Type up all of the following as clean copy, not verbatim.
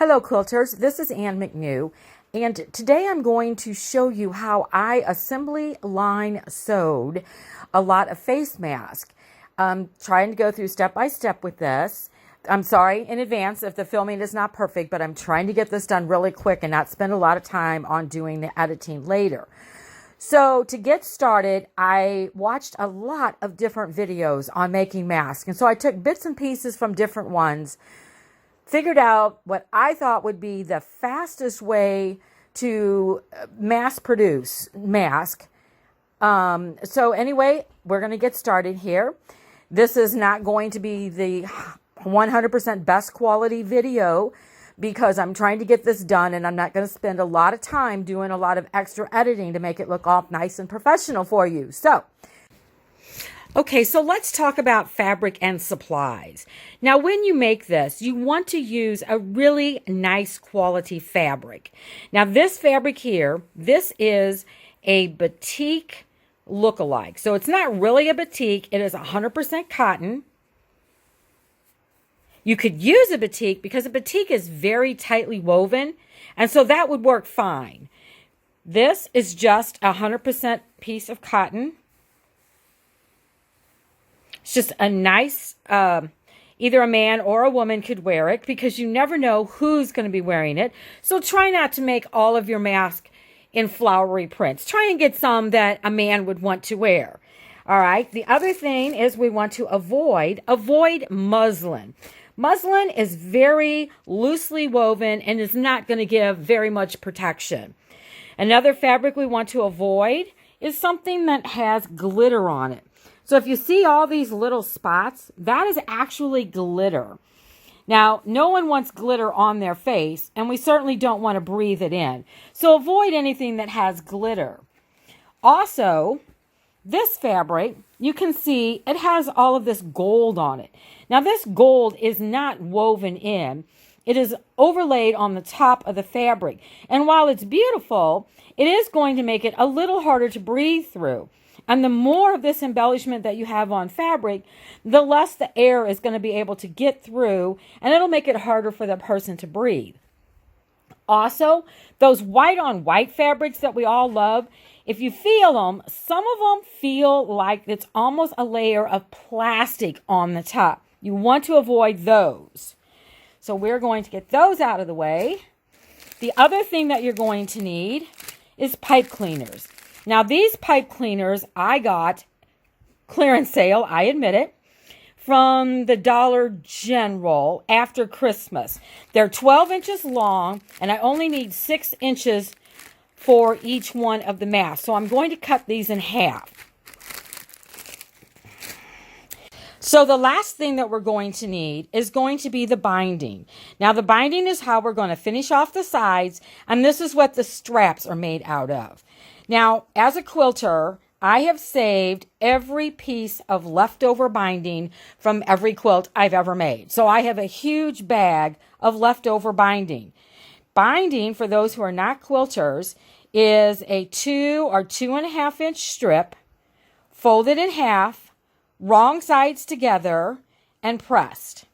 Hello quilters, this is Ann McNew, and today I'm going to show you how I assembly line sewed a lot of face masks. I'm trying to go through step by step with this. I'm sorry in advance if the filming is not perfect, but I'm trying to get this done really quick and not spend a lot of time on doing the editing later. So to get started, I watched a lot of different videos on making masks, and so I took bits and pieces from different ones, figured out what I thought would be the fastest way to mass produce mask. So anyway, we're going to get started here. This is not going to be the 100% best quality video because I'm trying to get this done and I'm not going to spend a lot of time doing a lot of extra editing to make it look all nice and professional for you. Okay, so let's talk about fabric and supplies. Now, when you make this, you want to use a really nice quality fabric. Now, this fabric here, this is a batik look-alike. So it's not really a batik. It is 100% cotton. You could use a batik because a batik is very tightly woven, and so that would work fine. This is just a 100% piece of cotton. It's just a nice, either a man or a woman could wear it because you never know who's going to be wearing it. So try not to make all of your mask in flowery prints. Try and get some that a man would want to wear. All right. The other thing is we want to avoid muslin. Muslin is very loosely woven and is not going to give very much protection. Another fabric we want to avoid is something that has glitter on it. So if you see all these little spots, that is actually glitter. Now, no one wants glitter on their face, and we certainly don't want to breathe it in. So avoid anything that has glitter. Also, this fabric, you can see it has all of this gold on it. Now, this gold is not woven in. It is overlaid on the top of the fabric. And while it's beautiful, it is going to make it a little harder to breathe through. And the more of this embellishment that you have on fabric, the less the air is going to be able to get through, and it'll make it harder for the person to breathe. Also, those white on white fabrics that we all love, if you feel them, some of them feel like it's almost a layer of plastic on the top. You want to avoid those. So we're going to get those out of the way. The other thing that you're going to need is pipe cleaners. Now, these pipe cleaners I got clearance sale, I admit it, from the Dollar General after Christmas. They're 12 inches long, and I only need 6 inches for each one of the masks. So I'm going to cut these in half. So the last thing that we're going to need is going to be the binding. Now, the binding is how we're going to finish off the sides, and this is what the straps are made out of. Now, as a quilter, I have saved every piece of leftover binding from every quilt I've ever made. So I have a huge bag of leftover binding. Binding, for those who are not quilters, is a 2 or 2.5 inch strip, folded in half, wrong sides together, and pressed.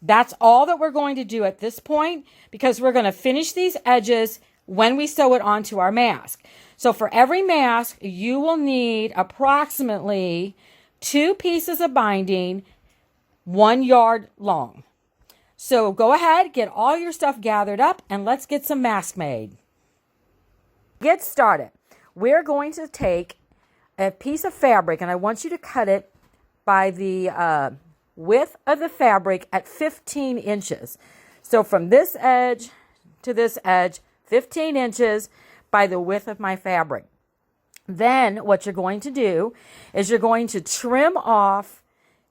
That's all that we're going to do at this point because we're going to finish these edges when we sew it onto our mask. So for every mask, you will need approximately 2 pieces of binding, 1 yard long. So go ahead, get all your stuff gathered up, and let's get some masks made. Get started. We're going to take a piece of fabric, and I want you to cut it by the width of the fabric at 15 inches. So from this edge to this edge, 15 inches by the width of my fabric. Then what you're going to do is you're going to trim off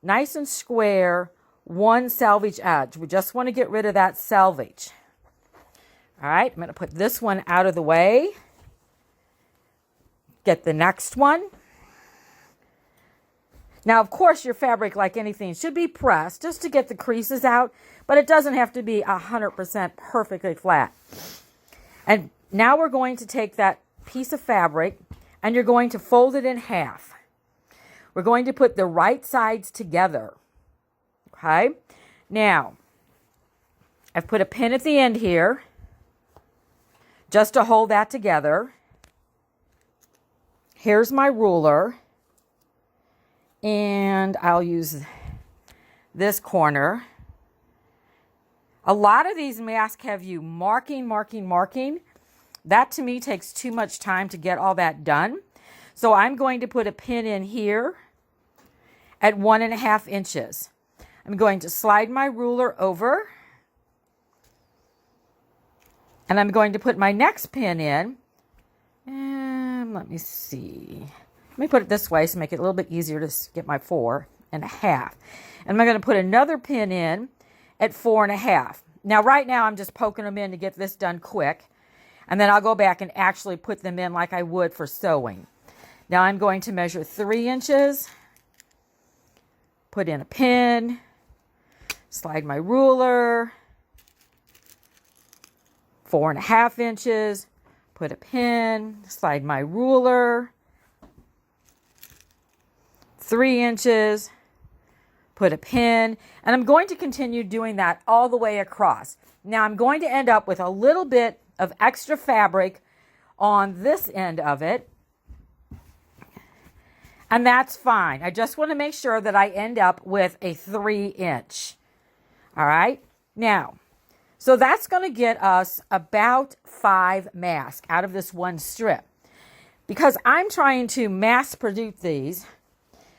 nice and square one selvage edge. We just want to get rid of that selvage. All right, I'm going to put this one out of the way. Get the next one. Now, of course, your fabric, like anything, should be pressed just to get the creases out, but it doesn't have to be 100% perfectly flat. And now we're going to take that piece of fabric and you're going to fold it in half. We're going to put the right sides together. Okay? Now, I've put a pin at the end here just to hold that together. Here's my ruler, and I'll use this corner. A lot of these masks have you marking. That to me takes too much time to get all that done. So I'm going to put a pin in here at 1.5 inches. I'm going to slide my ruler over, and I'm going to put my next pin in. And let me see. Let me put it this way to make it a little bit easier to get my 4.5. And I'm going to put another pin in at 4.5. Now, right now, I'm just poking them in to get this done quick. And then I'll go back and actually put them in like I would for sewing. Now, I'm going to measure 3 inches. Put in a pin. Slide my ruler. 4.5 inches. Put a pin. Slide my ruler. 3 inches. Put a pin, and I'm going to continue doing that all the way across. Now I'm going to end up with a little bit of extra fabric on this end of it, and that's fine. I just want to make sure that I end up with a 3 inch. All right, now, so that's going to get us about 5 masks out of this one strip. Because I'm trying to mass produce these,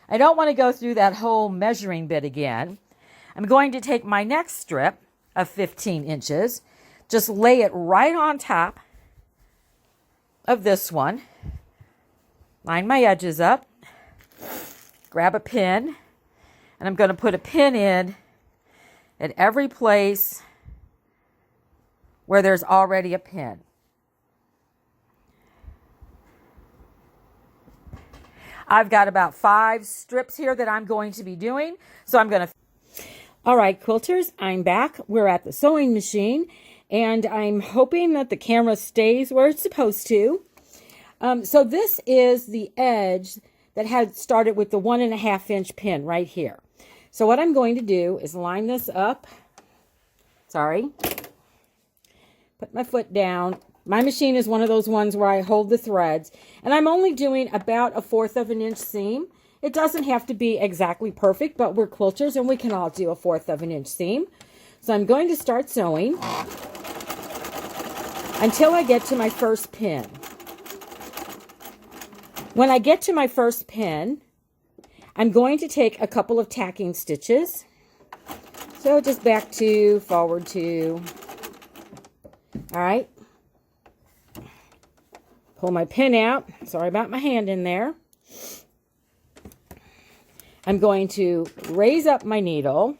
I don't want to go through that whole measuring bit again. I'm going to take my next strip of 15 inches, just lay it right on top of this one, line my edges up, grab a pin, and I'm going to put a pin in at every place where there's already a pin. I've got about 5 strips here that I'm going to be doing. So I'm going to... All right, quilters, I'm back. We're at the sewing machine, and I'm hoping that the camera stays where it's supposed to. So this is the edge that had started with the 1.5 inch pin right here. So what I'm going to do is line this up. Sorry. Put my foot down. My machine is one of those ones where I hold the threads, and I'm only doing about 1/4 inch seam. It doesn't have to be exactly perfect, but we're quilters and we can all do 1/4 inch seam. So I'm going to start sewing until I get to my first pin. When I get to my first pin, I'm going to take a couple of tacking stitches. So just back 2, forward 2. All right. Pull my pin out. Sorry about my hand in there. I'm going to raise up my needle,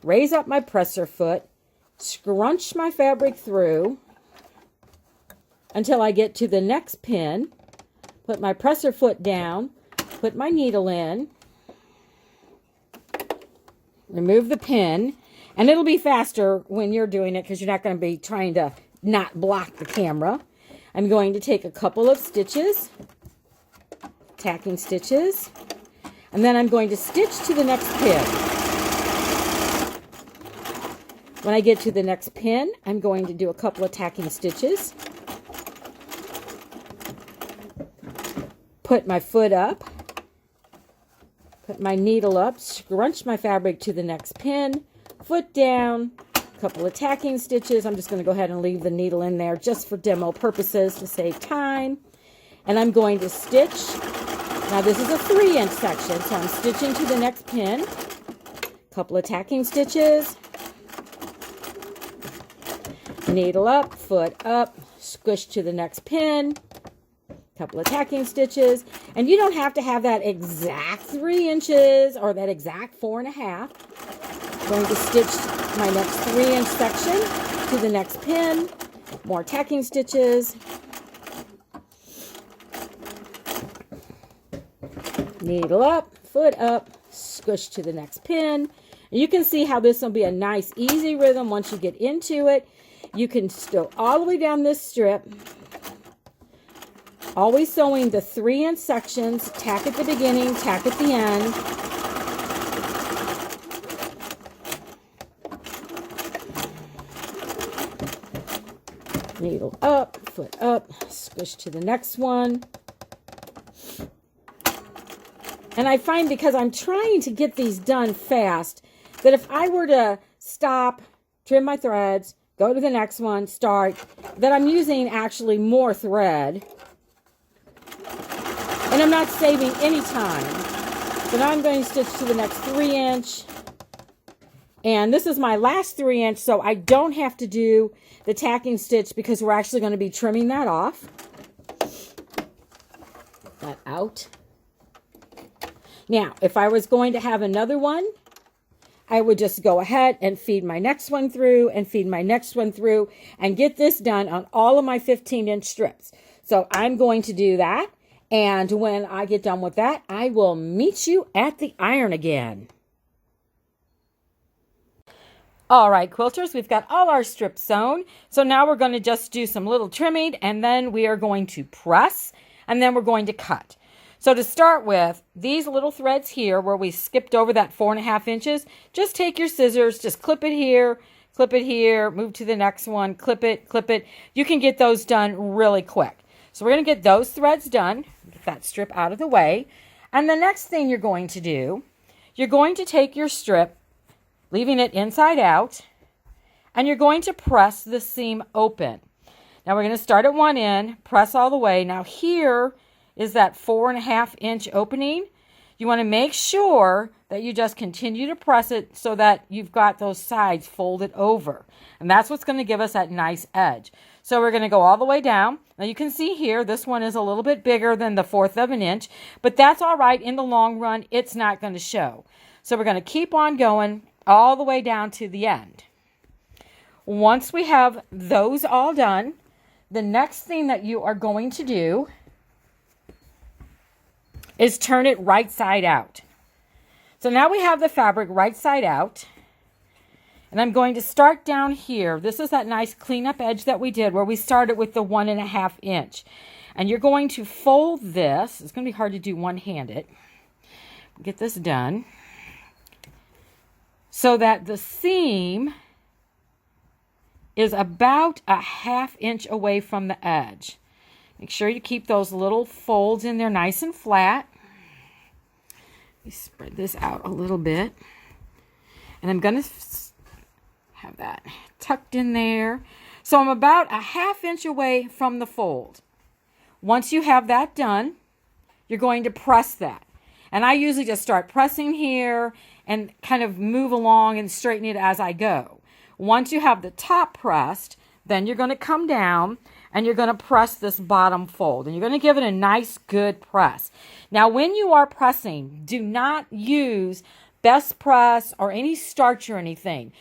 raise up my presser foot, scrunch my fabric through until I get to the next pin, put my presser foot down, put my needle in, remove the pin, and it'll be faster when you're doing it because you're not going to be trying to not block the camera. I'm going to take a couple of stitches, tacking stitches, and then I'm going to stitch to the next pin. When I get to the next pin, I'm going to do a couple of tacking stitches, put my foot up, put my needle up, scrunch my fabric to the next pin, foot down, couple of tacking stitches. I'm just going to go ahead and leave the needle in there just for demo purposes to save time. And I'm going to stitch. Now this is a 3 inch section, so I'm stitching to the next pin. Couple of tacking stitches. Needle up, foot up, squish to the next pin. Couple of tacking stitches. And you don't have to have that exact 3 inches or that exact 4.5. I'm going to stitch my next 3 inch section to the next pin, more tacking stitches, needle up, foot up, squish to the next pin. And you can see how this will be a nice easy rhythm once you get into it. You can sew all the way down this strip, always sewing the 3 inch sections, tack at the beginning, tack at the end. Needle up, foot up, squish to the next one. And I find because I'm trying to get these done fast, that if I were to stop, trim my threads, go to the next one, start, that I'm using actually more thread. And I'm not saving any time. So now I'm going to stitch to the next 3-inch. And this is my last 3-inch, so I don't have to do the tacking stitch because we're actually going to be trimming that off. That out. Now, if I was going to have another one, I would just go ahead and feed my next one through and feed my next one through and get this done on all of my 15-inch strips. So I'm going to do that. And when I get done with that, I will meet you at the iron again. All right, quilters, we've got all our strips sewn. So now we're going to just do some little trimming, and then we are going to press, and then we're going to cut. So to start with, these little threads here where we skipped over that 4.5 inches, just take your scissors, just clip it here, move to the next one, clip it. You can get those done really quick. So we're going to get those threads done, get that strip out of the way. And the next thing you're going to do, you're going to take your strip, leaving it inside out, and you're going to press the seam open. Now we're going to start at one end, press all the way. Now here is that 4.5-inch opening. You want to make sure that you just continue to press it so that you've got those sides folded over. And that's what's going to give us that nice edge. So we're going to go all the way down. Now you can see here, this one is a little bit bigger than the 1/4 of an inch, but that's all right. In the long run, it's not going to show. So we're going to keep on going all the way down to the end. Once we have those all done, the next thing that you are going to do is turn it right side out. So now we have the fabric right side out. And I'm going to start down here. This is that nice cleanup edge that we did where we started with the 1.5 inch. And you're going to fold this. It's going to be hard to do one-handed. Get this done. So that the seam is about a 1/2 inch away from the edge. Make sure you keep those little folds in there nice and flat. Let me spread this out a little bit. And I'm going to have that tucked in there. So I'm about a 1/2 inch away from the fold. Once you have that done, you're going to press that. And I usually just start pressing here and kind of move along and straighten it as I go. Once you have the top pressed, then you're going to come down and you're going to press this bottom fold. And you're going to give it a nice, good press. Now, when you are pressing, do not use Best Press or any starch or anything.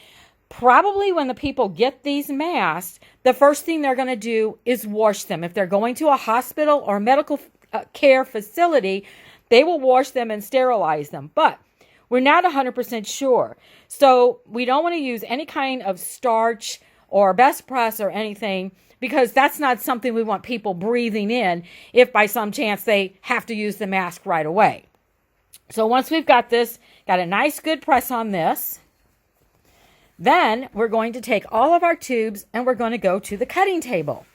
Probably when the people get these masks, the first thing they're going to do is wash them. If they're going to a hospital or medical care facility, they will wash them and sterilize them. But we're not 100% sure. So we don't want to use any kind of starch or Best Press or anything because that's not something we want people breathing in if by some chance they have to use the mask right away. So once we've got this, got a nice good press on this, then we're going to take all of our tubes and we're going to go to the cutting table.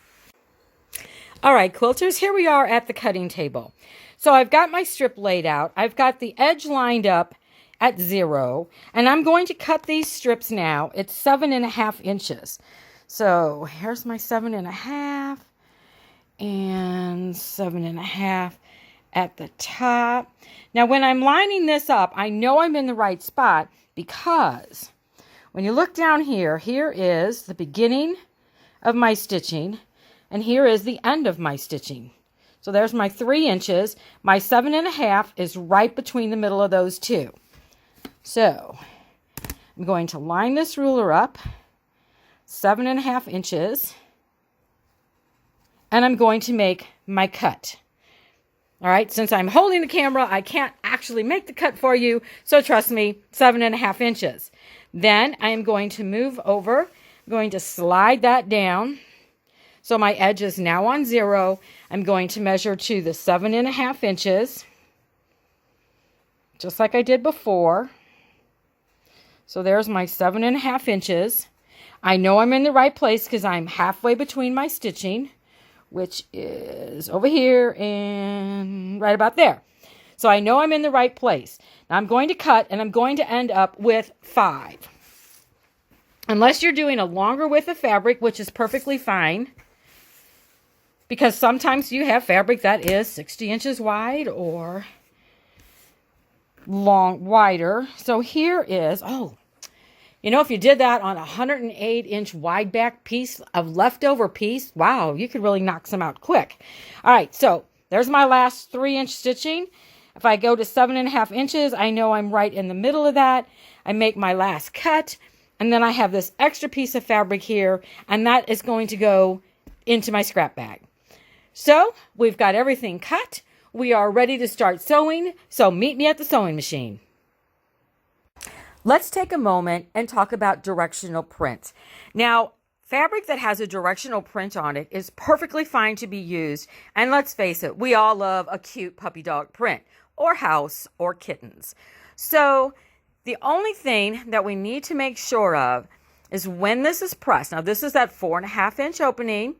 All right, quilters, here we are at the cutting table. So I've got my strip laid out. I've got the edge lined up at 0, and I'm going to cut these strips now. It's 7.5 inches. So here's my 7.5 and 7.5 at the top. Now when I'm lining this up, I know I'm in the right spot because when you look down here, here is the beginning of my stitching, and here is the end of my stitching. So there's my 3 inches. My 7.5 is right between the middle of those two. So I'm going to line this ruler up, 7.5 inches, and I'm going to make my cut. All right, since I'm holding the camera, I can't actually make the cut for you, so trust me, 7.5 inches. Then I am going to move over, I'm going to slide that down. So my edge is now on 0. I'm going to measure to the 7.5 inches, just like I did before. So there's my 7.5 inches. I know I'm in the right place because I'm halfway between my stitching, which is over here and right about there. So I know I'm in the right place. Now I'm going to cut, and I'm going to end up with 5. Unless you're doing a longer width of fabric, which is perfectly fine, because sometimes you have fabric that is 60 inches wide or wider. So here is, if you did that on a 108-inch wide back piece of leftover piece, wow, you could really knock some out quick. All right, so there's my last 3-inch stitching. If I go to 7.5 inches, I know I'm right in the middle of that. I make my last cut, and then I have this extra piece of fabric here, and that is going to go into my scrap bag. So we've got everything cut. We are ready to start sewing, so meet me at the sewing machine. Let's take a moment and talk about directional print. Now, fabric that has a directional print on it is perfectly fine to be used. And let's face it, we all love a cute puppy dog print, or house, or kittens. So the only thing that we need to make sure of is when this is pressed. Now, this is that 4.5-inch opening.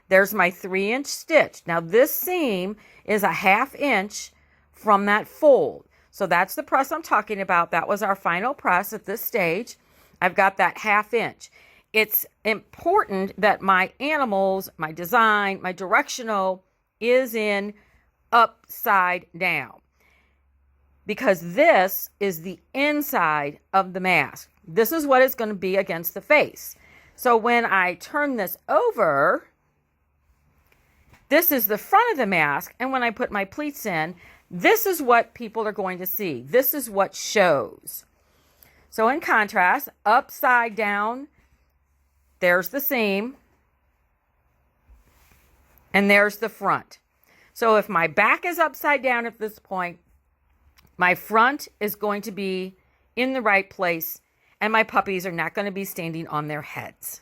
There's my 3-inch stitch. Now, this seam is a 1/2 inch from that fold. So that's the press I'm talking about. That was our final press at this stage. I've got that 1/2 inch. It's important that my animals, my design, my directional is in upside down, because this is the inside of the mask. This is what it's going to be against the face. So when I turn this over, this is the front of the mask, and when I put my pleats in, this is what people are going to see. This is what shows. So in contrast, upside down, there's the seam, and there's the front. So if my back is upside down at this point, my front is going to be in the right place, and my puppies are not going to be standing on their heads.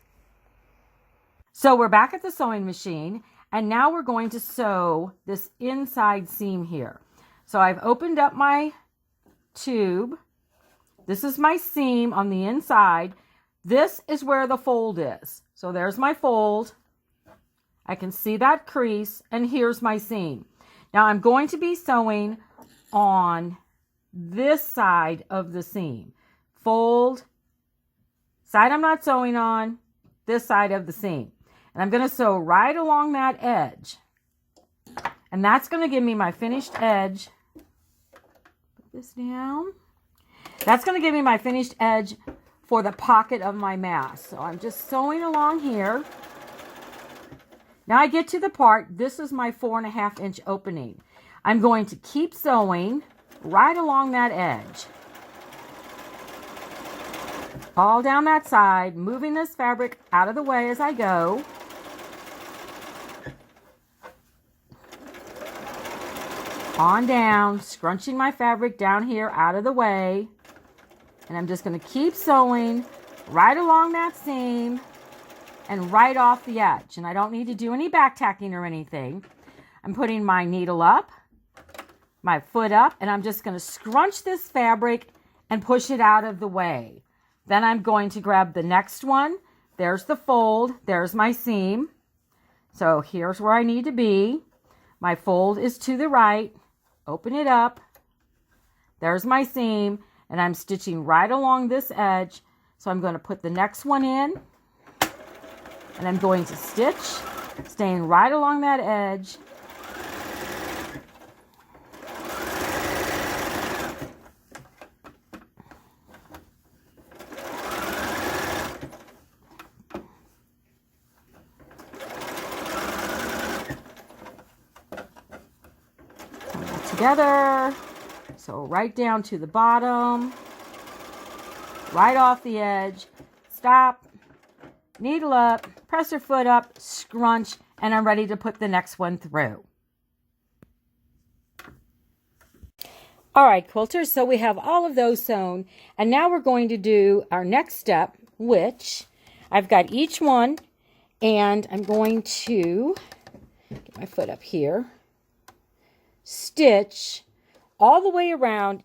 So we're back at the sewing machine, and now we're going to sew this inside seam here. So I've opened up my tube. This is my seam on the inside. This is where the fold is. So there's my fold. I can see that crease, and here's my seam. Now I'm going to be sewing on this side of the seam. Fold, side I'm not sewing on, this side of the seam. And I'm going to sew right along that edge. And that's going to give me my finished edge. Put this down. That's going to give me my finished edge for the pocket of my mask. So I'm just sewing along here. Now I get to the part, this is my 4.5-inch opening. I'm going to keep sewing right along that edge. All down that side, moving this fabric out of the way as I go. On down, scrunching my fabric down here out of the way. And I'm just going to keep sewing right along that seam and right off the edge. And I don't need to do any back tacking or anything. I'm putting my needle up, my foot up, and I'm just going to scrunch this fabric and push it out of the way. Then I'm going to grab the next one. There's the fold. There's my seam. So here's where I need to be. My fold is to the right. Open it up. There's my seam, and I'm stitching right along this edge. So I'm going to put the next one in, and I'm going to stitch, staying right along that edge. Together, so right down to the bottom, right off the edge, stop, needle up, press your foot up, scrunch, and I'm ready to put the next one through. All right, quilters, so we have all of those sewn, and now we're going to do our next step, which I've got each one, and I'm going to get my foot up here, stitch all the way around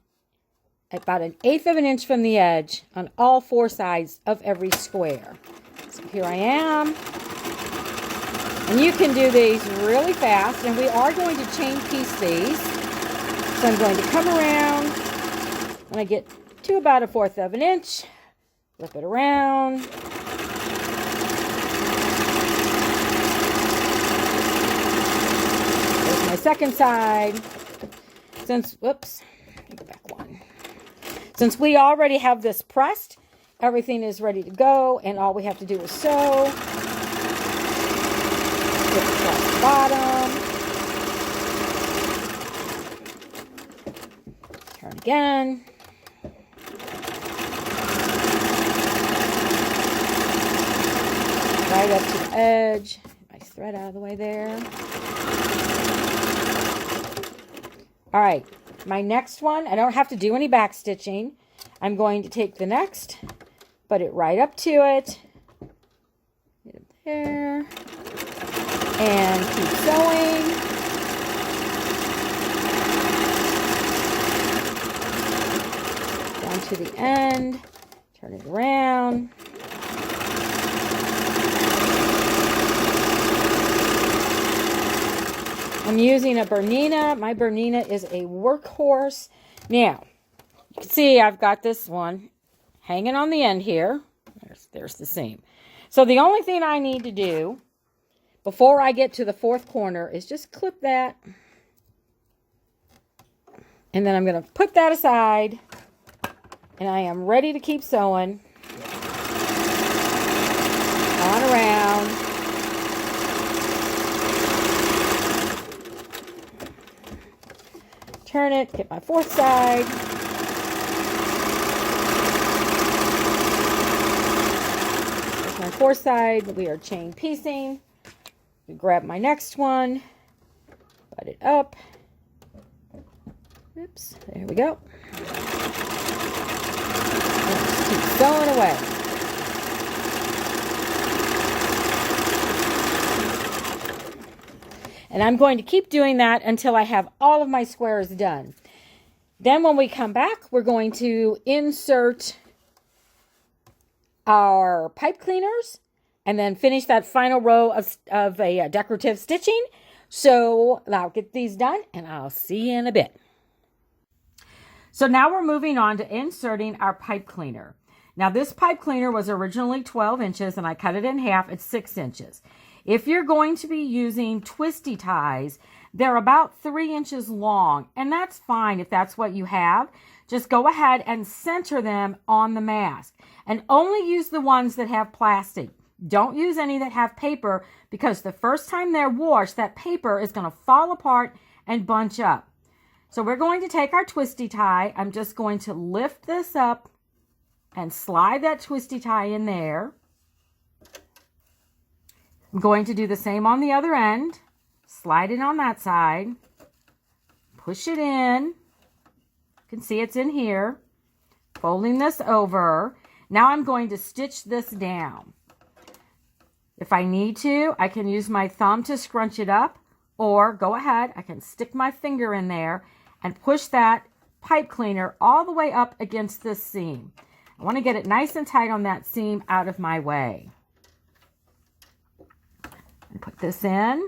about 1/8 of an inch from the edge on all 4 sides of every square. So here I am. And you can do these really fast, and we are going to chain piece these. So I'm going to come around when I get to about 1/4 of an inch, flip it around. There's my second side. Whoops, go back one. Since we already have this pressed, everything is ready to go, and all we have to do is sew. Flip across the bottom. Turn again. Right up to the edge. Get my thread out of the way there. All right, my next one, I don't have to do any back stitching. I'm going to take the next, put it right up to it. Get it there. And keep sewing. Down to the end. Turn it around. I'm using a Bernina. My Bernina is a workhorse. Now, you can see I've got this one hanging on the end here. There's the seam. So the only thing I need to do before I get to the 4th corner is just clip that. And then I'm going to put that aside. And I am ready to keep sewing. On around. Turn it, get my 4th side. There's my 4th side. We are chain piecing. We grab my next one, butt it up. Oops, there we go. Let's keep sewing away. And I'm going to keep doing that until I have all of my squares done. Then when we come back, we're going to insert our pipe cleaners and then finish that final row of a decorative stitching. So I'll get these done and I'll see you in a bit. So now we're moving on to inserting our pipe cleaner. Now this pipe cleaner was originally 12 inches and I cut it in half at 6 inches. If you're going to be using twisty ties, they're about 3 inches long, and that's fine if that's what you have. Just go ahead and center them on the mask, and only use the ones that have plastic. Don't use any that have paper, because the first time they're washed, that paper is going to fall apart and bunch up. So we're going to take our twisty tie. I'm just going to lift this up and slide that twisty tie in there. I'm going to do the same on the other end. Slide it on that side. Push it in. You can see it's in here. Folding this over. Now I'm going to stitch this down. If I need to, I can use my thumb to scrunch it up, or go ahead, I can stick my finger in there and push that pipe cleaner all the way up against this seam. I want to get it nice and tight on that seam out of my way. And put this in,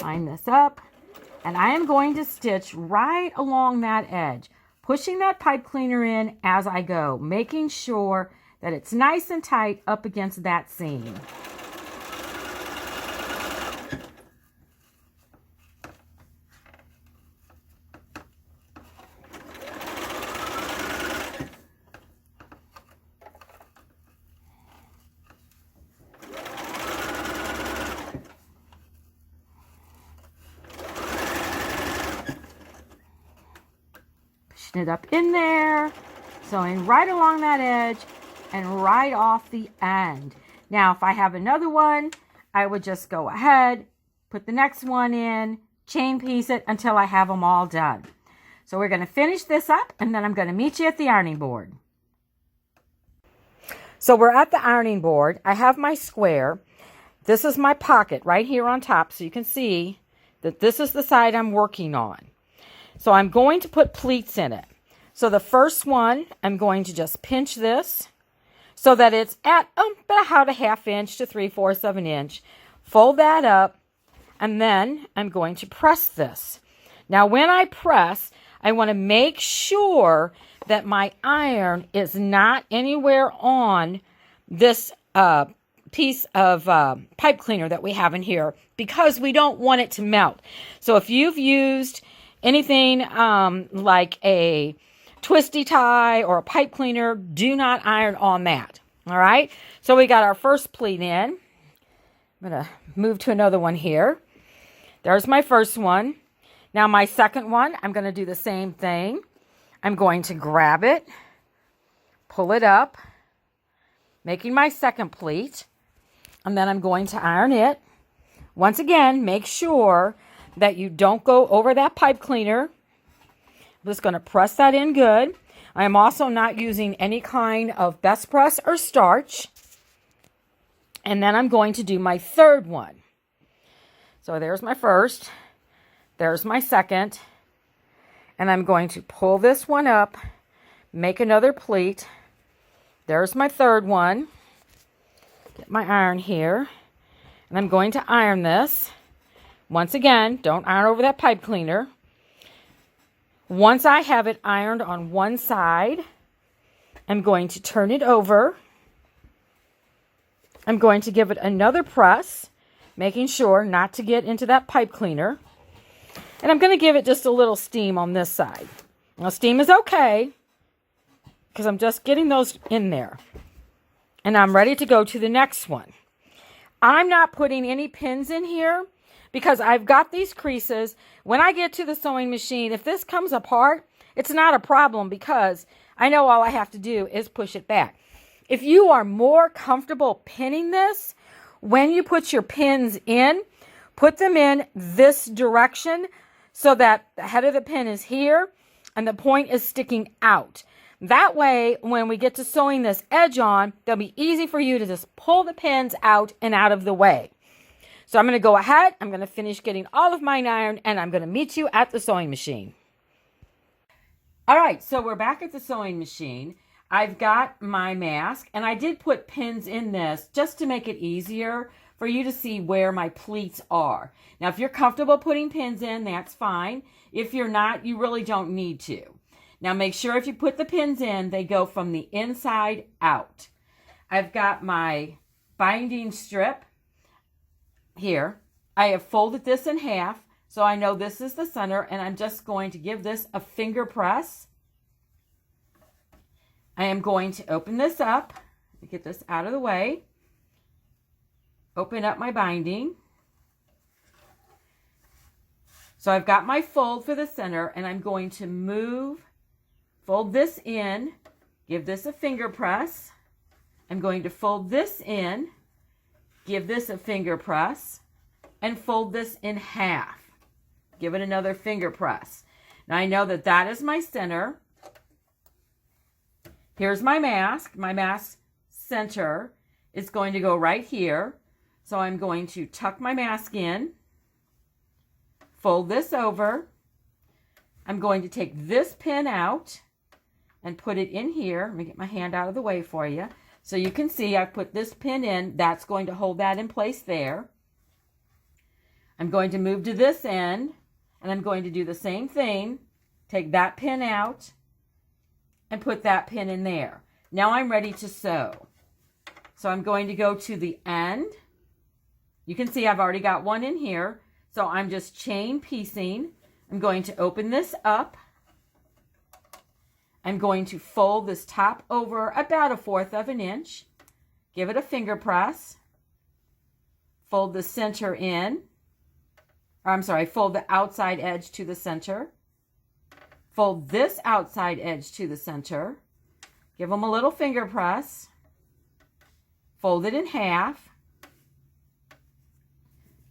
line this up, and I am going to stitch right along that edge, pushing that pipe cleaner in as I go, making sure that it's nice and tight up against that seam. It up in there, sewing right along that edge and right off the end. Now, if I have another one, I would just go ahead, put the next one in, chain piece it until I have them all done. So we're going to finish this up, and then I'm going to meet you at the ironing board. So we're at the ironing board. I have my square. This is my pocket right here on top, so you can see that this is the side I'm working on. So I'm going to put pleats in it. So the first one, I'm going to just pinch this. so that it's at about a 1/2 inch to 3/4 of an inch. Fold that up, and then I'm going to press this. Now, when I press, I want to make sure that my iron is not anywhere on this piece of pipe cleaner that we have in here, because we don't want it to melt. So if you've used anything like a twisty tie or a pipe cleaner, do not iron on that. All right, so we got our first pleat in. I'm going to move to another one here. There's my first one. Now my second one, I'm going to do the same thing. I'm going to grab it, pull it up, making my second pleat, and then I'm going to iron it. Once again, make sure that you don't go over that pipe cleaner. I'm just going to press that in good. I am also not using any kind of best press or starch. And then I'm going to do my third one. So there's my first. There's my second. And I'm going to pull this one up, make another pleat. There's my third one. Get my iron here. And I'm going to iron this. Once again, don't iron over that pipe cleaner. Once I have it ironed on one side, I'm going to turn it over. I'm going to give it another press, making sure not to get into that pipe cleaner. And I'm going to give it just a little steam on this side. Now, steam is okay, because I'm just getting those in there. And I'm ready to go to the next one. I'm not putting any pins in here, because I've got these creases. When I get to the sewing machine, if this comes apart, it's not a problem, because I know all I have to do is push it back. If you are more comfortable pinning this, when you put your pins in, put them in this direction so that the head of the pin is here and the point is sticking out. That way, when we get to sewing this edge on, it'll be easy for you to just pull the pins out and out of the way. So I'm going to go ahead, I'm going to finish getting all of mine ironed, and I'm going to meet you at the sewing machine. All right, so we're back at the sewing machine. I've got my mask, and I did put pins in this just to make it easier for you to see where my pleats are. Now, if you're comfortable putting pins in, that's fine. If you're not, you really don't need to. Now, make sure if you put the pins in, they go from the inside out. I've got my binding strip here. I have folded this in half, so I know this is the center, and I'm just going to give this a finger press. I am going to open this up. Let me get this out of the way. Open up my binding. So I've got my fold for the center, and I'm going to fold this in, give this a finger press. I'm going to fold this in, give this a finger press, and fold this in half. Give it another finger press. Now I know that that is my center. Here's my mask. My mask center is going to go right here. So I'm going to tuck my mask in, fold this over. I'm going to take this pin out and put it in here. Let me get my hand out of the way for you. So you can see I've put this pin in. That's going to hold that in place there. I'm going to move to this end, and I'm going to do the same thing. Take that pin out and put that pin in there. Now I'm ready to sew. So I'm going to go to the end. You can see I've already got one in here. So I'm just chain piecing. I'm going to open this up. I'm going to fold this top over about 1/4 of an inch. Give it a finger press. Fold the center in. Fold the outside edge to the center. Fold this outside edge to the center. Give them a little finger press. Fold it in half.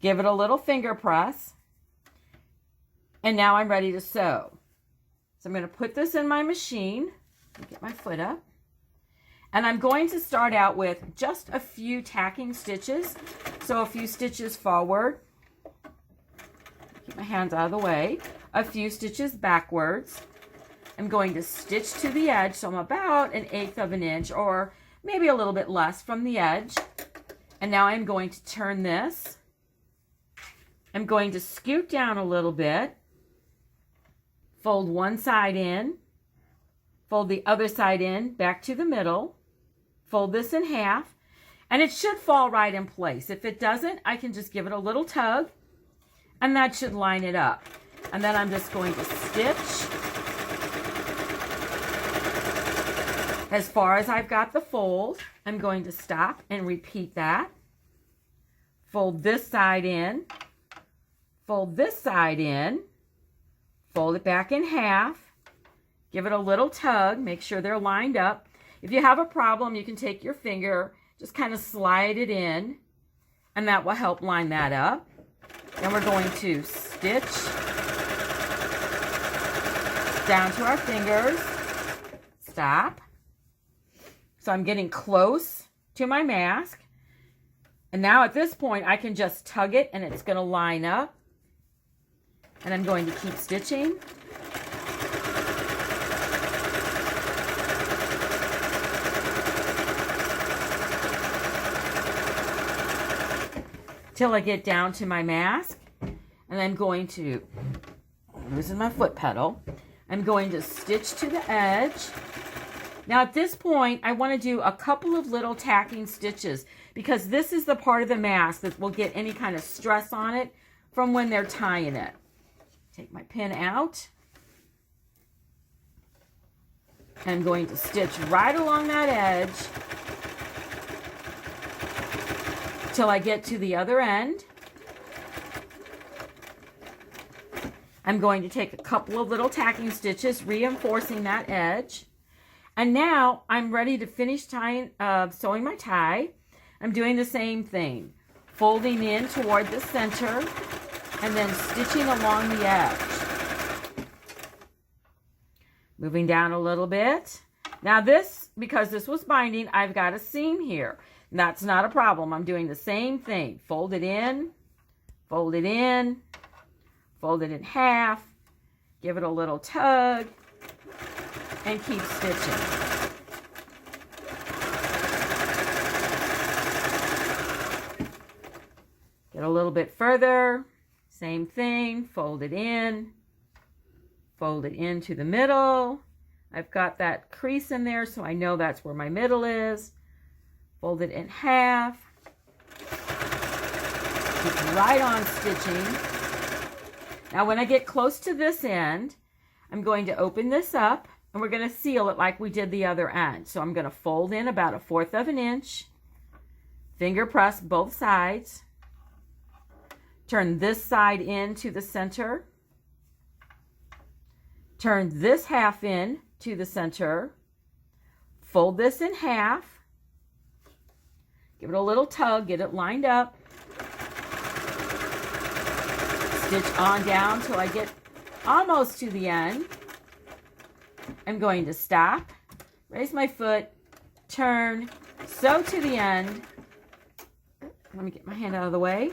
Give it a little finger press. And now I'm ready to sew. So I'm going to put this in my machine. Get my foot up. And I'm going to start out with just a few tacking stitches. So a few stitches forward. Keep my hands out of the way. A few stitches backwards. I'm going to stitch to the edge, so I'm about 1/8 of an inch, or maybe a little bit less from the edge. And now I'm going to turn this. I'm going to scoot down a little bit, fold one side in, fold the other side in, back to the middle, fold this in half, and it should fall right in place. If it doesn't, I can just give it a little tug, and that should line it up. And then I'm just going to stitch as far as I've got the fold. I'm going to stop and repeat that. Fold this side in, fold this side in, fold it back in half, give it a little tug, make sure they're lined up. If you have a problem, you can take your finger, just kind of slide it in, and that will help line that up. Then we're going to stitch down to our fingers, stop. So I'm getting close to my mask. And now at this point, I can just tug it and it's going to line up. And I'm going to keep stitching. Till I get down to my mask. And I'm going to, losing my foot pedal, I'm going to stitch to the edge. Now at this point, I want to do a couple of little tacking stitches because this is the part of the mask that will get any kind of stress on it from when they're tying it. Take my pin out. I'm going to stitch right along that edge till I get to the other end. I'm going to take a couple of little tacking stitches, reinforcing that edge. And now I'm ready to finish tying, sewing my tie. I'm doing the same thing, folding in toward the center and then stitching along the edge. Moving down a little bit. Now this, because this was binding, I've got a seam here. That's not a problem. I'm doing the same thing. Fold it in, fold it in, fold it in half, give it a little tug, and keep stitching. Get a little bit further, same thing, fold it in, fold it into the middle. I've got that crease in there, so I know that's where my middle is. Fold it in half. Keep right on stitching. Now when I get close to this end, I'm going to open this up and we're going to seal it like we did the other end. So I'm going to fold in about 1/4 of an inch, finger press both sides, turn this side in to the center, turn this half in to the center, fold this in half, give it a little tug, get it lined up, stitch on down till I get almost to the end. I'm going to stop, raise my foot, turn, sew to the end. Let me get my hand out of the way.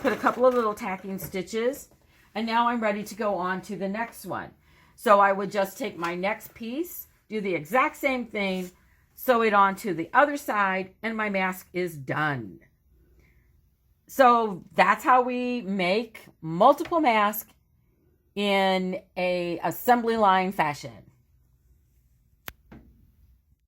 Put a couple of little tacking stitches, and now I'm ready to go on to the next one. So I would just take my next piece, do the exact same thing, sew it onto the other side, and my mask is done. So that's how we make multiple masks in a assembly line fashion.